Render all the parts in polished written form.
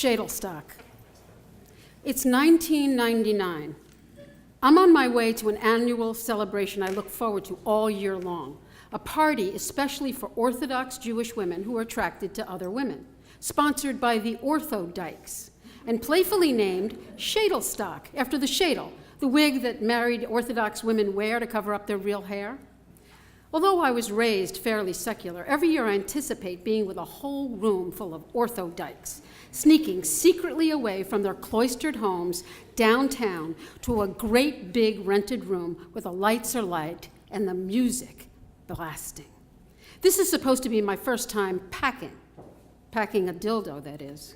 Shadelstock. It's 1999. I'm on my way to an annual celebration I look forward to all year long, a party especially for Orthodox Jewish women who are attracted to other women, sponsored by the Ortho Dykes, and playfully named Shadelstock, after the shadel, the wig that married Orthodox women wear to cover up their real hair. Although I was raised fairly secular, every year I anticipate being with a whole room full of Ortho Dykes, sneaking secretly away from their cloistered homes downtown to a great big rented room where the lights are light and the music blasting. This is supposed to be my first time packing a dildo, that is.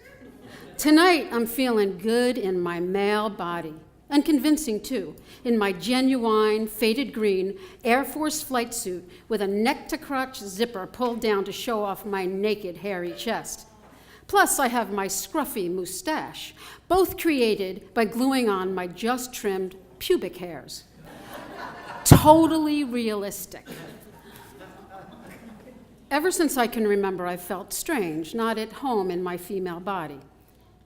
Tonight I'm feeling good in my male body, and convincing too, in my genuine, faded green Air Force flight suit with a neck-to-crotch zipper pulled down to show off my naked, hairy chest. Plus, I have my scruffy mustache, both created by gluing on my just-trimmed pubic hairs. Totally realistic. Ever since I can remember, I've felt strange, not at home in my female body.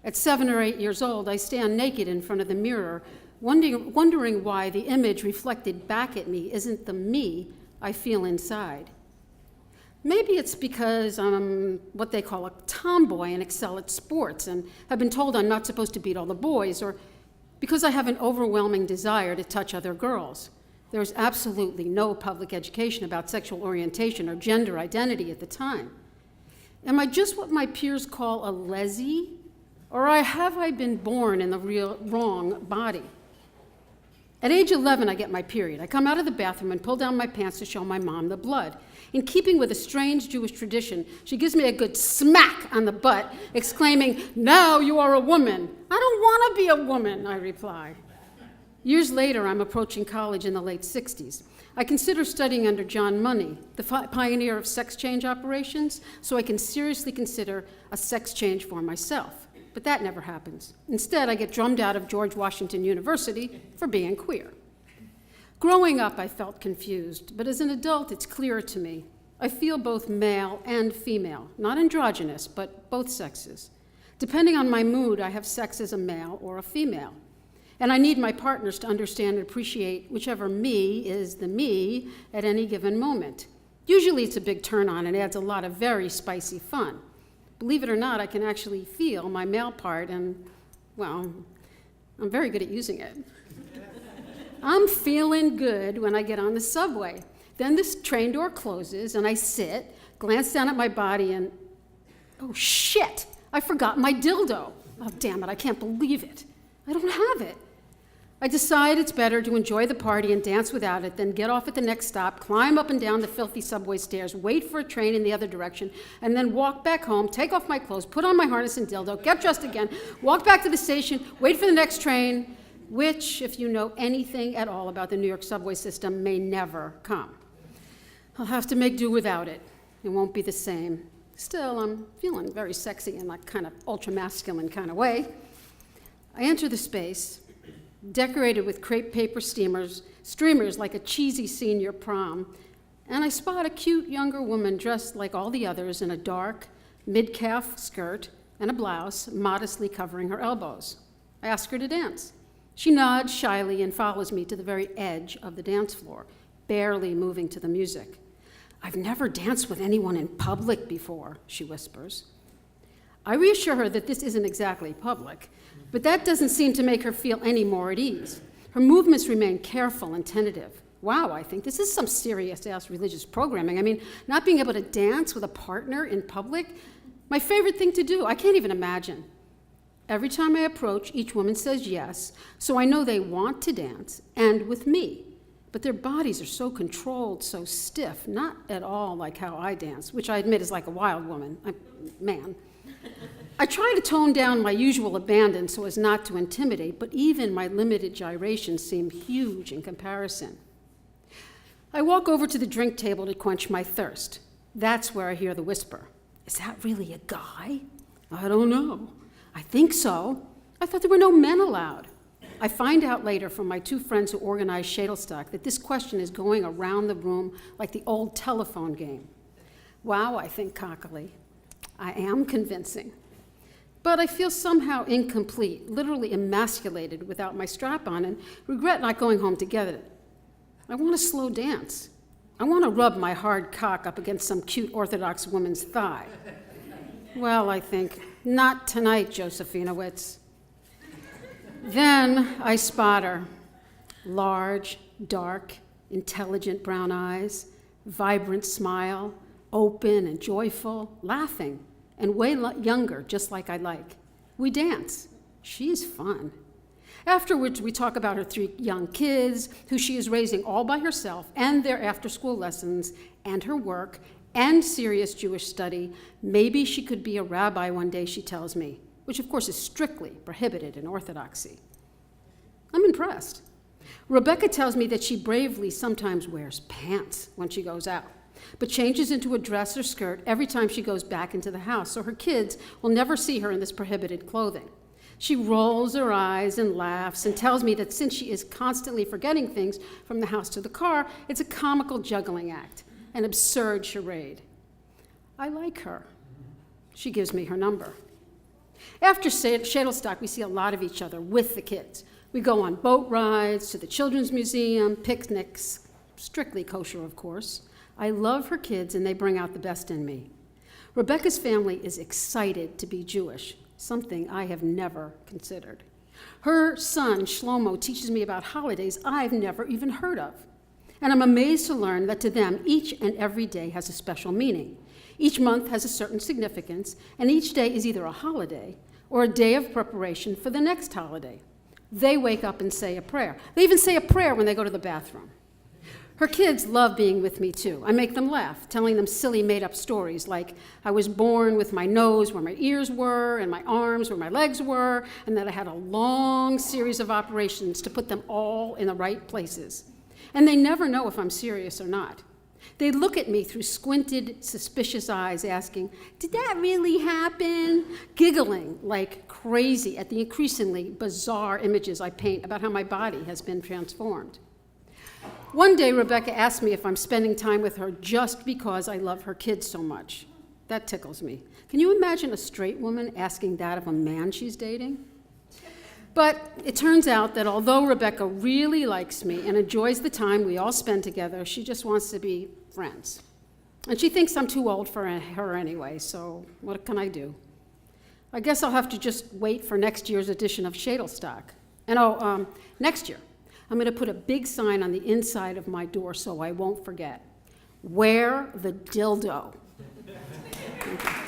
At 7 or 8 years old, I stand naked in front of the mirror, wondering why the image reflected back at me isn't the me I feel inside. Maybe it's because I'm what they call a tomboy and excel at sports and have been told I'm not supposed to beat all the boys, or because I have an overwhelming desire to touch other girls. There was absolutely no public education about sexual orientation or gender identity at the time. Am I just what my peers call a leslie? Or have I been born in the wrong body? At age 11, I get my period. I come out of the bathroom and pull down my pants to show my mom the blood. In keeping with a strange Jewish tradition, she gives me a good smack on the butt, exclaiming, "Now you are a woman." "I don't want to be a woman," I reply. Years later, I'm approaching college in the late 60s. I consider studying under John Money, the pioneer of sex change operations, so I can seriously consider a sex change for myself. But that never happens. Instead, I get drummed out of George Washington University for being queer. Growing up, I felt confused, but as an adult, it's clearer to me. I feel both male and female, not androgynous, but both sexes. Depending on my mood, I have sex as a male or a female. And I need my partners to understand and appreciate whichever me is the me at any given moment. Usually it's a big turn-on and adds a lot of very spicy fun. Believe it or not, I can actually feel my male part, and, well, I'm very good at using it. I'm feeling good when I get on the subway. Then this train door closes, and I sit, glance down at my body, and, oh shit, I forgot my dildo. Oh, damn it, I can't believe it. I don't have it. I decide it's better to enjoy the party and dance without it than get off at the next stop, climb up and down the filthy subway stairs, wait for a train in the other direction, and then walk back home, take off my clothes, put on my harness and dildo, get dressed again, walk back to the station, wait for the next train, which, if you know anything at all about the New York subway system, may never come. I'll have to make do without it. It won't be the same. Still, I'm feeling very sexy in that kind of ultra-masculine kind of way. I enter the space, decorated with crepe paper streamers like a cheesy senior prom, and I spot a cute younger woman dressed like all the others in a dark, mid-calf skirt and a blouse modestly covering her elbows. I ask her to dance. She nods shyly and follows me to the very edge of the dance floor, barely moving to the music. "I've never danced with anyone in public before," she whispers. I reassure her that this isn't exactly public, but that doesn't seem to make her feel any more at ease. Her movements remain careful and tentative. Wow, I think this is some serious-ass religious programming. I mean, not being able to dance with a partner in public, my favorite thing to do. I can't even imagine. Every time I approach, each woman says yes, so I know they want to dance, and with me. But their bodies are so controlled, so stiff, not at all like how I dance, which I admit is like a wild man. I try to tone down my usual abandon so as not to intimidate, but even my limited gyrations seem huge in comparison. I walk over to the drink table to quench my thirst. That's where I hear the whisper. "Is that really a guy?" "I don't know. I think so. I thought there were no men allowed." I find out later from my two friends who organized Shadelstock that this question is going around the room like the old telephone game. Wow, I think cockily. I am convincing. But I feel somehow incomplete, literally emasculated without my strap on, and regret not going home together. I want a slow dance. I want to rub my hard cock up against some cute Orthodox woman's thigh. Well, I think, not tonight, Josephinowitz. Then I spot her. Large, dark, intelligent brown eyes, vibrant smile, open and joyful, laughing, and way younger, just like I like. We dance. She's fun. Afterwards, we talk about her 3 young kids, who she is raising all by herself, and their after-school lessons, and her work, and serious Jewish study. Maybe she could be a rabbi one day, she tells me, which of course is strictly prohibited in Orthodoxy. I'm impressed. Rebecca tells me that she bravely sometimes wears pants when she goes out, but changes into a dress or skirt every time she goes back into the house, so her kids will never see her in this prohibited clothing. She rolls her eyes and laughs and tells me that since she is constantly forgetting things from the house to the car, it's a comical juggling act, an absurd charade. I like her. She gives me her number. After Shadelstock, we see a lot of each other with the kids. We go on boat rides, to the Children's Museum, picnics, strictly kosher, of course. I love her kids, and they bring out the best in me. Rebecca's family is excited to be Jewish, something I have never considered. Her son, Shlomo, teaches me about holidays I've never even heard of. And I'm amazed to learn that to them, each and every day has a special meaning. Each month has a certain significance, and each day is either a holiday or a day of preparation for the next holiday. They wake up and say a prayer. They even say a prayer when they go to the bathroom. Her kids love being with me, too. I make them laugh, telling them silly, made-up stories like I was born with my nose where my ears were and my arms where my legs were, and that I had a long series of operations to put them all in the right places. And they never know if I'm serious or not. They look at me through squinted, suspicious eyes, asking, "Did that really happen?" Giggling like crazy at the increasingly bizarre images I paint about how my body has been transformed. One day, Rebecca asked me if I'm spending time with her just because I love her kids so much. That tickles me. Can you imagine a straight woman asking that of a man she's dating? But it turns out that although Rebecca really likes me and enjoys the time we all spend together, she just wants to be friends. And she thinks I'm too old for her anyway, so what can I do? I guess I'll have to just wait for next year's edition of Shadelstock. And next year, I'm going to put a big sign on the inside of my door so I won't forget. Wear the dildo. Thank you.